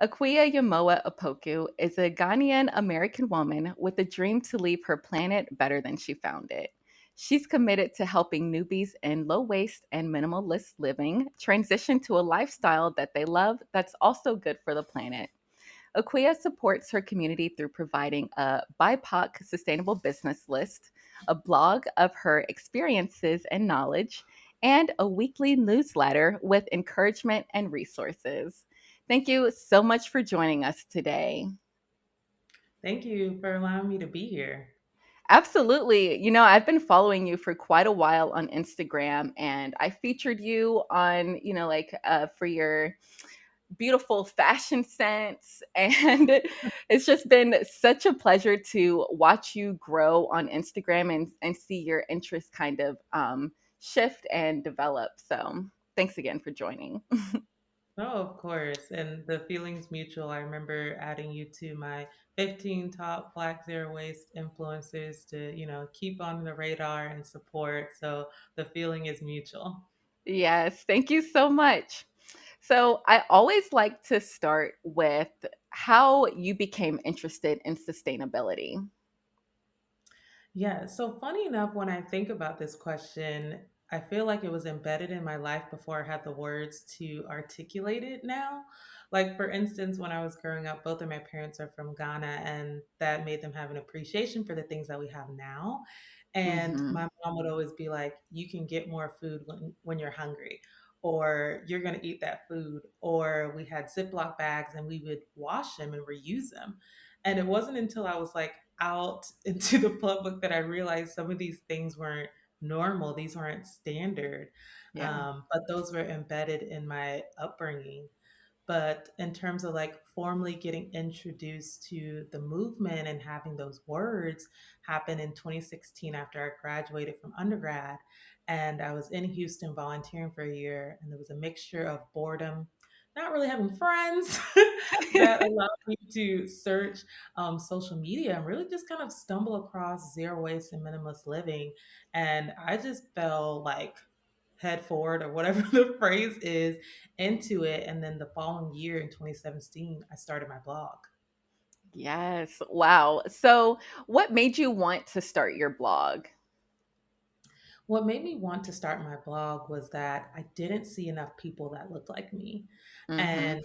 Akua Yamoah Opoku is a Ghanaian-American woman with a dream to leave her planet better than she found it. She's committed to helping newbies in low waste and minimalist living transition to a lifestyle that they love that's also good for the planet. Aquia supports her community through providing a BIPOC sustainable business list, a blog of her experiences and knowledge, and a weekly newsletter with encouragement and resources. Thank you so much for joining us today. Thank you for allowing me to be here. Absolutely. I've been following you for quite a while on Instagram, and I featured you on, for your beautiful fashion sense. And it's just been such a pleasure to watch you grow on Instagram and see your interests kind of shift and develop. So thanks again for joining. Oh, of course. And the feeling's mutual. I remember adding you to my 15 top Black Zero Waste influencers to, keep on the radar and support. So the feeling is mutual. Yes, thank you so much. So I always like to start with how you became interested in sustainability. Yeah. So funny enough, when I think about this question, I feel like it was embedded in my life before I had the words to articulate it now. Like, for instance, when I was growing up, both of my parents are from Ghana, and that made them have an appreciation for the things that we have now. And Hmm. my mom would always be like, you can get more food when you're hungry, or you're going to eat that food. Or we had Ziploc bags and we would wash them and reuse them. And it wasn't until I was like out into the public that I realized some of these things weren't normal. These weren't standard. Yeah. But those were embedded in my upbringing. But in terms of like formally getting introduced to the movement and having those words happen in 2016 after I graduated from undergrad. And I was in Houston volunteering for a year, and there was a mixture of boredom, not really having friends, that allowed me to search social media and really just kind of stumble across zero waste and minimalist living. And I just fell like head forward or whatever the phrase is into it. And then the following year in 2017, I started my blog. Yes. Wow. So, what made you want to start your blog? What made me want to start my blog was that I didn't see enough people that looked like me. Hmm. And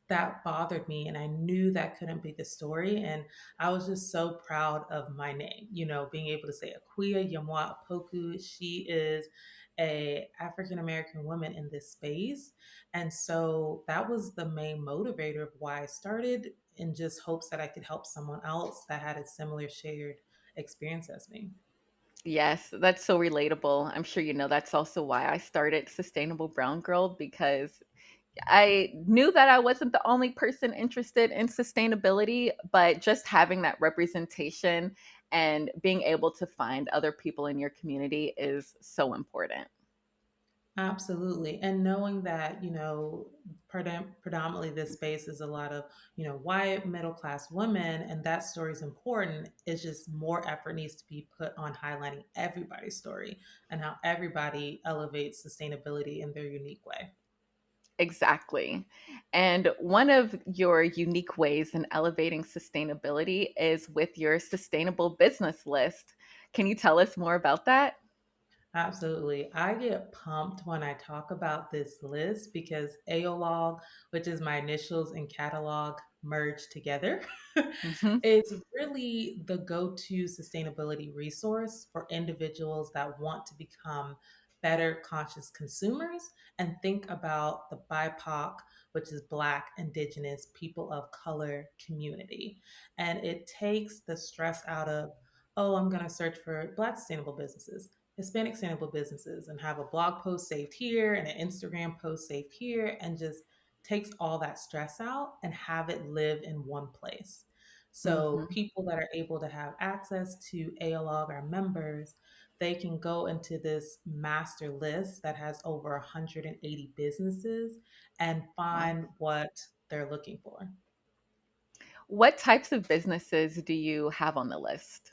that bothered me. And I knew that couldn't be the story. And I was just so proud of my name, being able to say Akua Yamoah Opoku. She is a African American woman in this space. And so that was the main motivator of why I started, in just hopes that I could help someone else that had a similar shared experience as me. Yes, that's so relatable. I'm sure that's also why I started Sustainable Brown Girl because I knew that I wasn't the only person interested in sustainability, but just having that representation and being able to find other people in your community is so important. Absolutely. And knowing that, predominantly this space is a lot of, white middle class women, and that story is important. It's just more effort needs to be put on highlighting everybody's story and how everybody elevates sustainability in their unique way. Exactly. And one of your unique ways in elevating sustainability is with your sustainable business list. Can you tell us more about that? Absolutely. I get pumped when I talk about this list because AOLog, which is my initials in catalog, merged together, Hmm. is really the go to sustainability resource for individuals that want to become better conscious consumers and think about the BIPOC, which is Black, Indigenous, people of color community. And it takes the stress out of, oh, I'm going to search for Black sustainable businesses, Hispanic sustainable businesses, and have a blog post saved here and an Instagram post saved here, and just takes all that stress out and have it live in one place. So Hmm. people that are able to have access to ALOG, our members, they can go into this master list that has over 180 businesses and Wow. find what they're looking for. What types of businesses do you have on the list?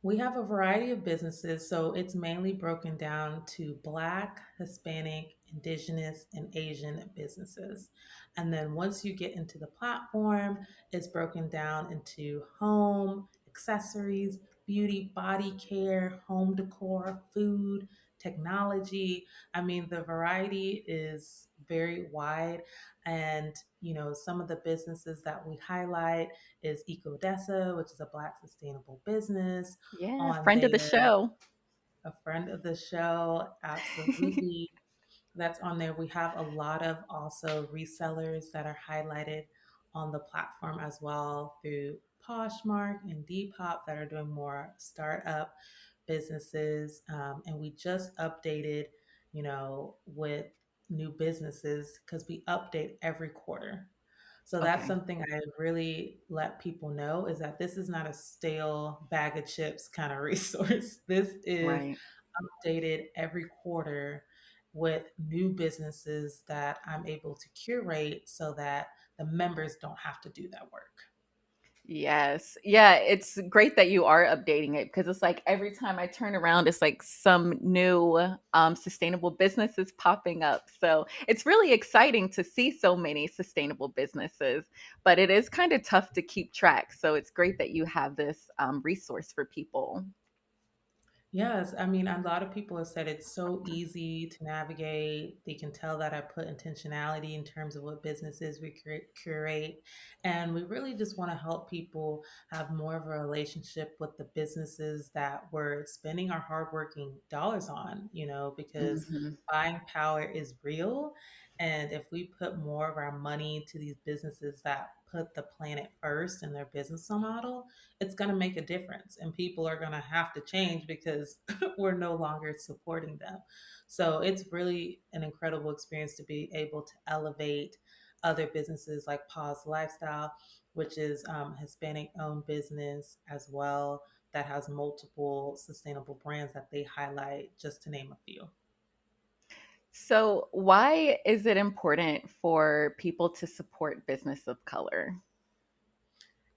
We have a variety of businesses, so it's mainly broken down to Black, Hispanic, Indigenous, and Asian businesses. And then once you get into the platform, it's broken down into home, accessories, beauty, body care, home decor, food, technology. I mean, the variety is very wide. And, some of the businesses that we highlight is EcoDesa, which is a Black sustainable business Yeah, on friend of the there. show. A friend of the show, absolutely. That's on there. We have a lot of also resellers that are highlighted on the platform as well through Poshmark and Depop that are doing more startup businesses. And we just updated, with new businesses because we update every quarter. So that's Okay, something I really let people know is that this is not a stale bag of chips kind of resource. This is right. updated every quarter with new businesses that I'm able to curate so that the members don't have to do that work. Yes. Yeah, it's great that you are updating it because it's like every time I turn around, it's like some new sustainable businesses popping up. So it's really exciting to see so many sustainable businesses, but it is kind of tough to keep track. So it's great that you have this resource for people. Yes, I mean, a lot of people have said it's so easy to navigate. They can tell that I put intentionality in terms of what businesses we curate. And we really just want to help people have more of a relationship with the businesses that we're spending our hardworking dollars on, because Hmm. buying power is real. And if we put more of our money to these businesses that put the planet first in their business model, it's going to make a difference and people are going to have to change because we're no longer supporting them. So it's really an incredible experience to be able to elevate other businesses like Pause Lifestyle, which is Hispanic owned business as well that has multiple sustainable brands that they highlight, just to name a few. So, why is it important for people to support business of color?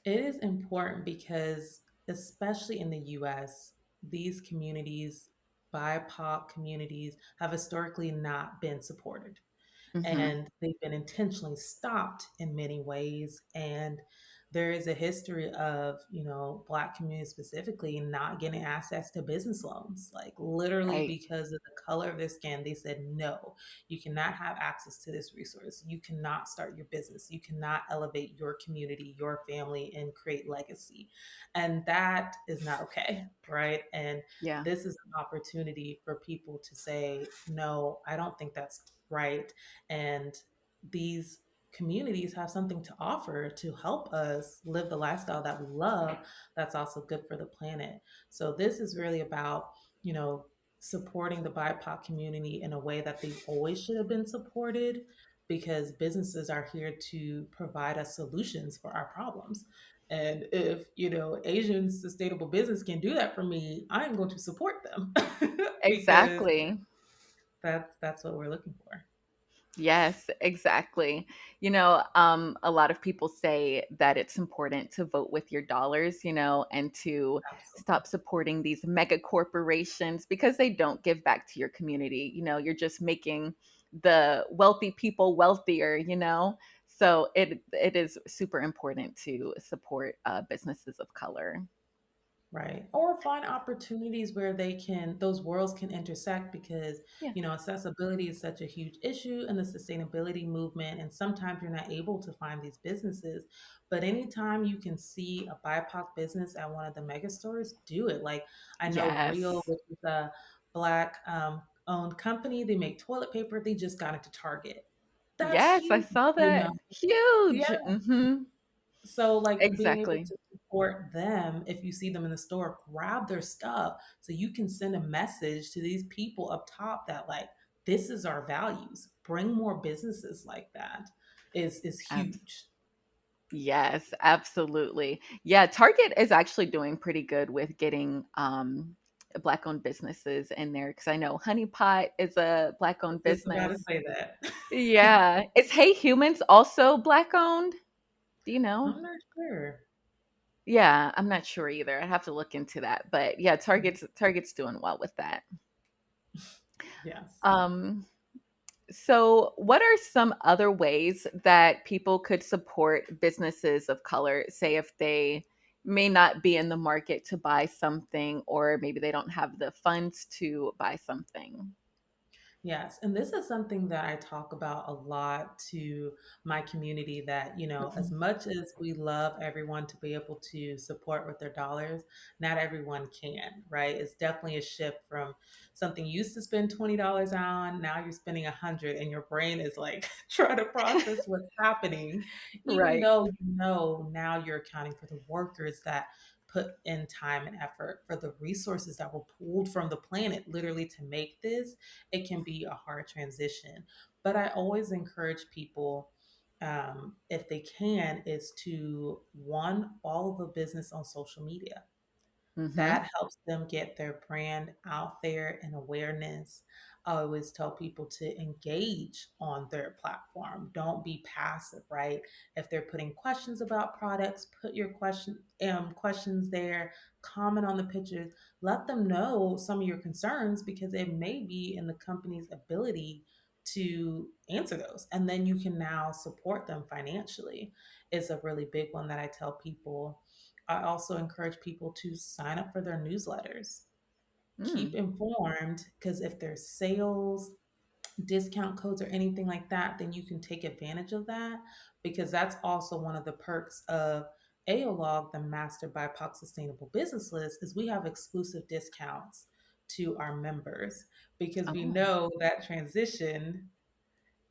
It is important because, especially in the US, these communities, BIPOC communities, have historically not been supported Hmm. and they've been intentionally stopped in many ways. And there is a history of, Black communities specifically not getting access to business loans, like literally Right. because of the color of their skin. They said, no, you cannot have access to this resource. You cannot start your business. You cannot elevate your community, your family, and create legacy. And that is not okay, right? And Yeah. this is an opportunity for people to say, no, I don't think that's right. And these communities have something to offer to help us live the lifestyle that we love that's also good for the planet. So this is really about, you know, supporting the BIPOC community in a way that they always should have been supported because businesses are here to provide us solutions for our problems. And if, Asian sustainable business can do that for me, I'm going to support them because Exactly. that's what we're looking for. Yes, exactly. A lot of people say that it's important to vote with your dollars, and to Absolutely. stop supporting these mega corporations because they don't give back to your community. You're just making the wealthy people wealthier. So it is super important to support businesses of color. Right. Or find opportunities where those worlds can intersect because, Yeah. accessibility is such a huge issue in the sustainability movement. And sometimes you're not able to find these businesses. But anytime you can see a BIPOC business at one of the mega stores, do it. Like I know Real, Yes. which is a Black owned company, they make toilet paper. They just got into Target. That's Yes, I huge, saw you know? that. Huge. Yeah. Hmm. So, like being able Exactly. to support them, if you see them in the store, grab their stuff so you can send a message to these people up top that like this is our values. Bring more businesses like that is huge. Yes, absolutely. Yeah, Target is actually doing pretty good with getting black-owned businesses in there because I know Honey Pot is a black-owned Just about to business. say that. Yeah. Is Hey Humans also black-owned? Do you know? I'm not sure. Yeah, I'm not sure either. I have to look into that. But yeah, Target's doing well with that. Yes. Um So, what are some other ways that people could support businesses of color? Say, if they may not be in the market to buy something, or maybe they don't have the funds to buy something. Yes, and this is something that I talk about a lot to my community that, as Mhm. much as we love everyone to be able to support with their dollars, not everyone can, right? It's definitely a shift from something you used to spend $20 on, now you're spending 100 and your brain is like trying to process what's happening, even Right. though now you're accounting for the workers that put in time and effort, for the resources that were pulled from the planet literally to make this. It can be a hard transition. But I always encourage people, if they can, is to one, follow the business on social media. Hmm. That helps them get their brand out there and awareness. I always tell people to engage on their platform. Don't be passive, right? If they're putting questions about products, put your questions there, comment on the pictures, let them know some of your concerns because it may be in the company's ability to answer those. And then you can now support them financially. Is a really big one that I tell people. I also encourage people to sign up for their newsletters. Keep Mm. informed because if there's sales, discount codes, or anything like that, then you can take advantage of that because that's also one of the perks of AOLog, the Master BIPOC Sustainable Business List, is we have exclusive discounts to our members because we Oh, know that transition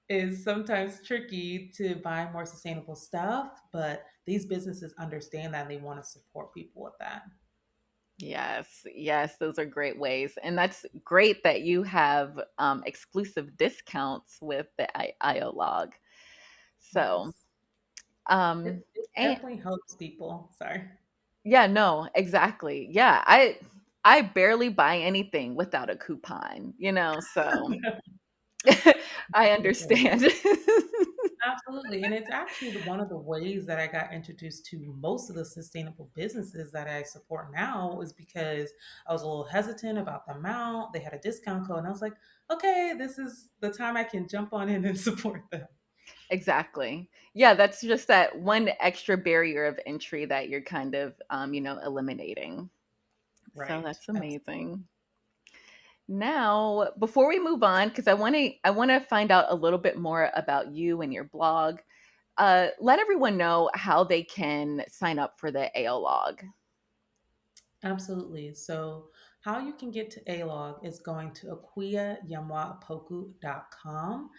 is sometimes tricky to buy more sustainable stuff, but these businesses understand that and they want to support people with that. yes, yes, those are great ways. And that's great that you have exclusive discounts with the IO log. So, Yes. um, It and definitely helps people. Sorry. yeah, no, exactly. Yeah, I barely buy anything without a coupon, so I understand. Absolutely. And it's actually one of the ways that I got introduced to most of the sustainable businesses that I support now is because I was a little hesitant about the amount. They had a discount code, and I was like, okay, this is the time I can jump on in and support them. Exactly. Yeah, that's just that one extra barrier of entry that you're kind of, eliminating. So Right. that's amazing. Now, before we move on, because I want to find out a little bit more about you and your blog. Let everyone know how they can sign up for the AO log. Absolutely. So, how you can get to ALOG is going to akuayamoahopoku.com.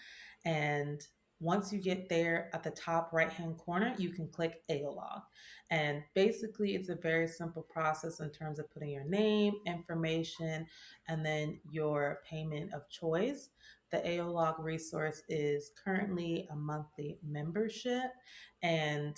And once you get there at the top right hand corner, you can click ALOG. And basically, it's a very simple process in terms of putting your name, information, and then your payment of choice. The AOLog resource is currently a monthly membership, and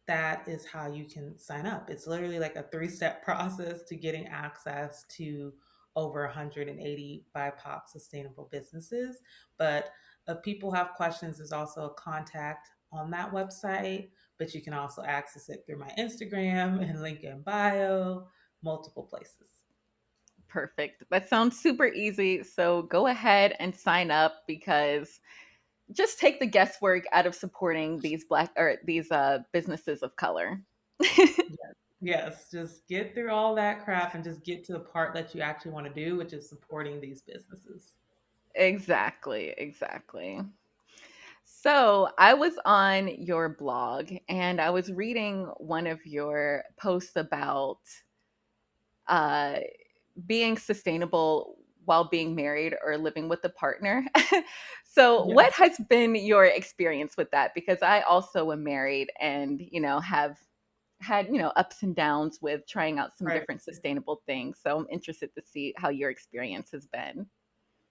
that is how you can sign up. It's literally like a three-step process to getting access to over 180 BIPOC sustainable businesses. But if people have questions, there's also a contact on that website, but you can also access it through my Instagram and link in bio, multiple places. Perfect. That sounds super easy. So go ahead and sign up, because just take the guesswork out of supporting these black or these businesses of color. Yes. Yes, just get through all that crap and just get to the part that you actually want to do, which is supporting these businesses. Exactly, exactly. So I was on your blog and I was reading one of your posts about uh, being sustainable while being married or living with a partner. So, what Yes. has been your experience with that? Because I also am married and, have had, ups and downs with trying out some Right. different sustainable things. So, I'm interested to see how your experience has been.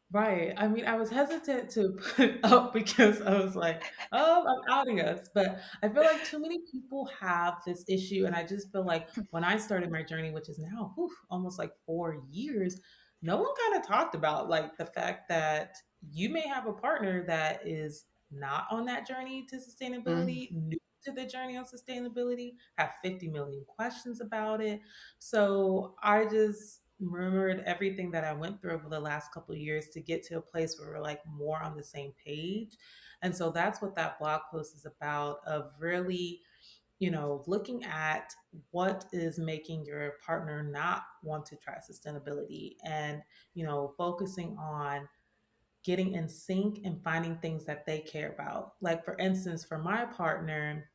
Right. I mean, I was hesitant to put it up because I was like, oh, I'm outing us. But I feel like too many people have this issue. And I just feel like when I started my journey, which is now almost like 4 years, no one kind of talked about like the fact that you may have a partner that is not on that journey to Mm, sustainability, new to the journey on sustainability, have 50 million questions about it. So I just remembered everything that I went through over the last couple of years to get to a place where we're like more on the same page. And so that's what that blog post is about, of really, looking at what is making your partner not want to try sustainability, and, focusing on getting in sync and finding things that they care about. Like, for instance, for my partner,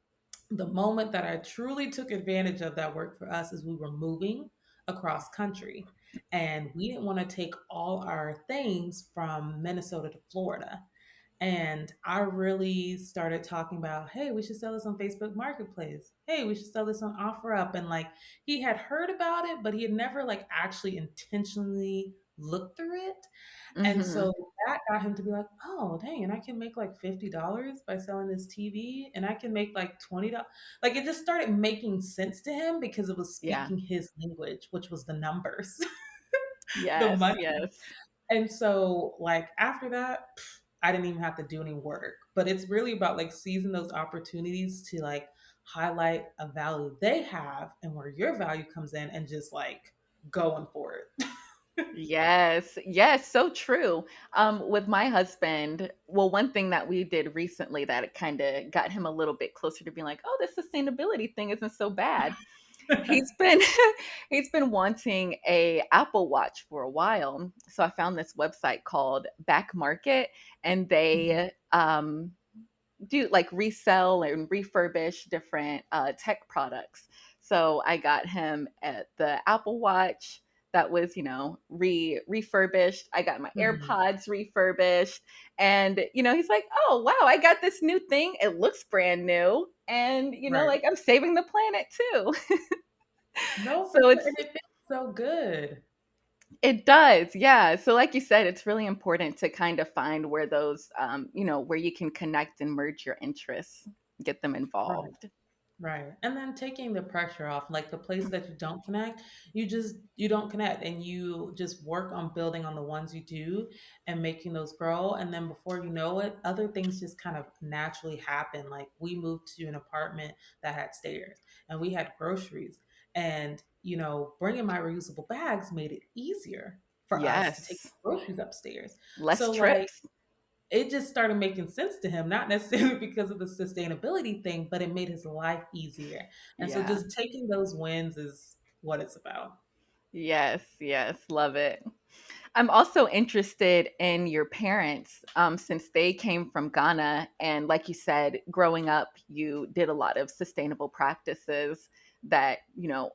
the moment that I truly took advantage of that worked for us is we were moving across country, and we didn't want to take all our things from Minnesota to Florida. And I really started talking about, hey, we should sell this on Facebook Marketplace. Hey, we should sell this on OfferUp. And like, he had heard about it, but he had never like actually intentionally looked through it. And Hmm. so that got him to be like, oh, dang, and I can make like $50 by selling this TV, and I can make like $20. Like, it just started making sense to him because it was Yeah. speaking his language, which was the numbers, the Yes. money. Yes. And so, like, after that, I didn't even have to do any work. But it's really about like seizing those opportunities to like highlight a value they have and where your value comes in, and just like going for it. Yes, yes, so true. With my husband, well, one thing that we did recently that it kind of got him a little bit closer to being like, "Oh, this sustainability thing isn't so bad." He's been he's been wanting a Apple Watch for a while. So I found this website called Back Market, and they do like resell and refurbish different tech products. So I got him at the Apple Watch that was, refurbished. I got my Mhm. AirPods refurbished, and he's like, "Oh wow, I got this new thing. It looks brand new, and Right. like I'm saving the planet too." No, for So sure. it's And it feels so good. it does, yeah. So like you said, it's really important to kind of find where those, where you can connect and merge your interests, get them Right. involved. Right. And then taking the pressure off, like the places that you don't connect, you don't connect, and you just work on building on the ones you do and making those grow. And then before you know it, other things just kind of naturally happen. Like, we moved to an apartment that had stairs, and we had groceries, and bringing my reusable bags made it easier for us to take Yes. groceries upstairs. Less So like, trips. it just started making sense to him, not necessarily because of the sustainability thing, but it made his life easier. And so Yeah. just taking those wins is what it's about. Yes, yes, love it. I'm also interested in your parents, since they came from Ghana. And like you said, growing up, you did a lot of sustainable practices that,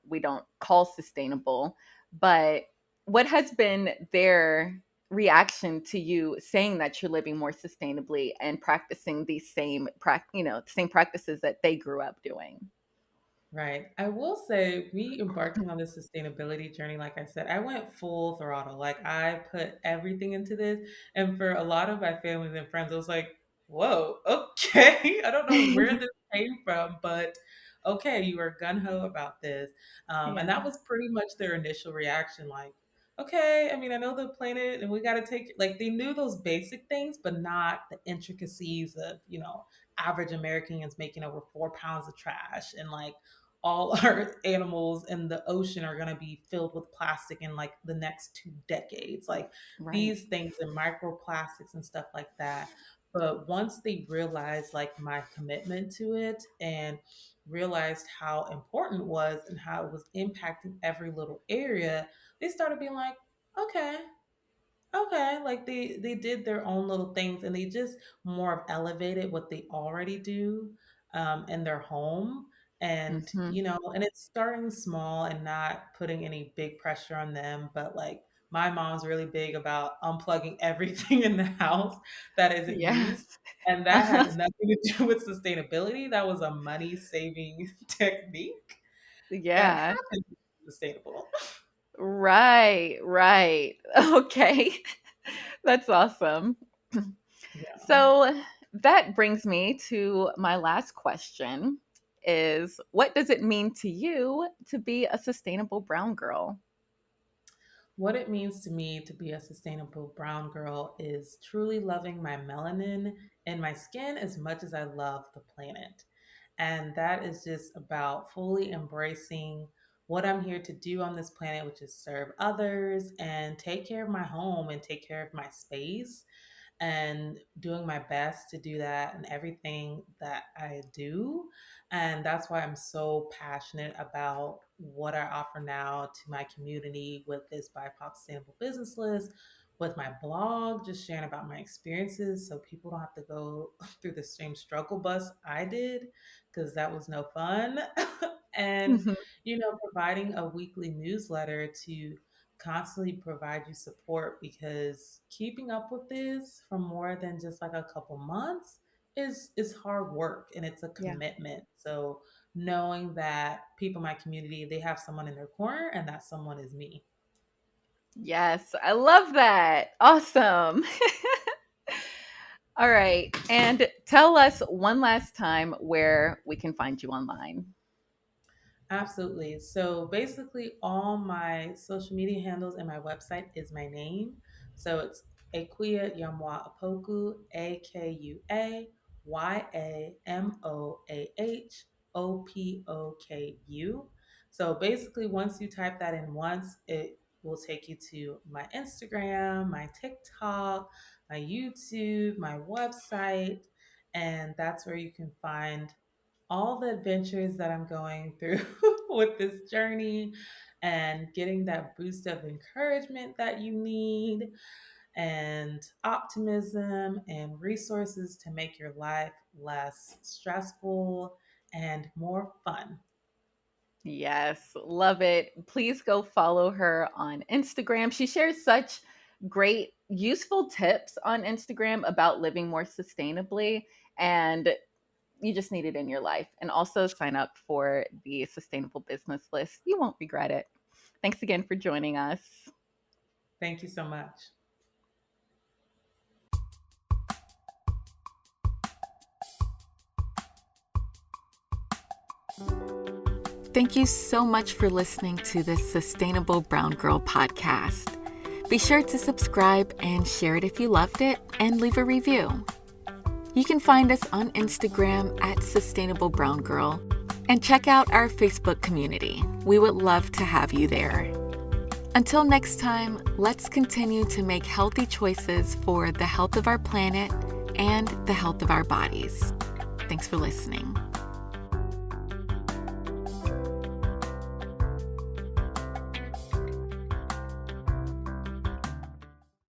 we don't call sustainable. But what has been their reaction to you saying that you're living more sustainably and practicing these same practices that they grew up doing? Right. I will say, me embarking on this sustainability journey, like I said, I went full throttle. Like, I put everything into this. And for a lot of my families and friends, I was like, whoa, okay. I don't know where this came from, but okay, you are gun ho about this. And Yeah, that was pretty much their initial reaction. Like, okay, I mean, I know the planet and we got to take, like, they knew those basic things, but not the intricacies of, average Americans making over 4 pounds of trash, and like, all our animals in the ocean are going to be filled with plastic in like the next 2 decades. Like, right. these things and microplastics and stuff like that. But once they realized like my commitment to it, and realized how important it was and how it was impacting every little area, they started being like, okay, okay, like they did their own little things, and they just more of elevated what they already do in their home. And Hmm. and it's starting small and not putting any big pressure on them. But like, my mom's really big about unplugging everything in the house that isn't used. Yes. And that has nothing to do with sustainability. That was a money saving technique, and it Yeah. happens to be sustainable. Right, right. Okay. That's awesome. Yeah. So that brings me to my last question is what does it mean to you to be a sustainable brown girl? What it means to me to be a sustainable brown girl is truly loving my melanin and my skin as much as I love the planet. And that is just about fully embracing what I'm here to do on this planet, which is serve others and take care of my home and take care of my space, and doing my best to do that in everything that I do. And that's why I'm so passionate about what I offer now to my community with this BIPOC Sustainable Business List, with my blog, just sharing about my experiences so people don't have to go through the same struggle bus I did, because that was no fun. And, Mhm. providing a weekly newsletter to constantly provide you support, because keeping up with this for more than just like a couple months is hard work and it's a Yeah. commitment. So knowing that people in my community, they have someone in their corner and that someone is me. Yes, I love that. Awesome. All right. And tell us one last time where we can find you online. Absolutely. So basically, all my social media handles and my website is my name. So it's Akua Yamoah Opoku, Akuyamoah Opoku. So basically, once you type that in once, it will take you to my Instagram, my TikTok, my YouTube, my website, and that's where you can find all the adventures that I'm going through with this journey, and getting that boost of encouragement that you need, and optimism and resources to make your life less stressful and more fun. Yes, love it. Please go follow her on Instagram. She shares such great, useful tips on Instagram about living more sustainably. And you just need it in your life. And also sign up for the Sustainable Business List. You won't regret it. Thanks again for joining us. Thank you so much. Thank you so much for listening to this Sustainable Brown Girl podcast. Be sure to subscribe and share it if you loved it, and leave a review. You can find us on Instagram at Sustainable Brown Girl, and check out our Facebook community. We would love to have you there. Until next time, let's continue to make healthy choices for the health of our planet and the health of our bodies. Thanks for listening.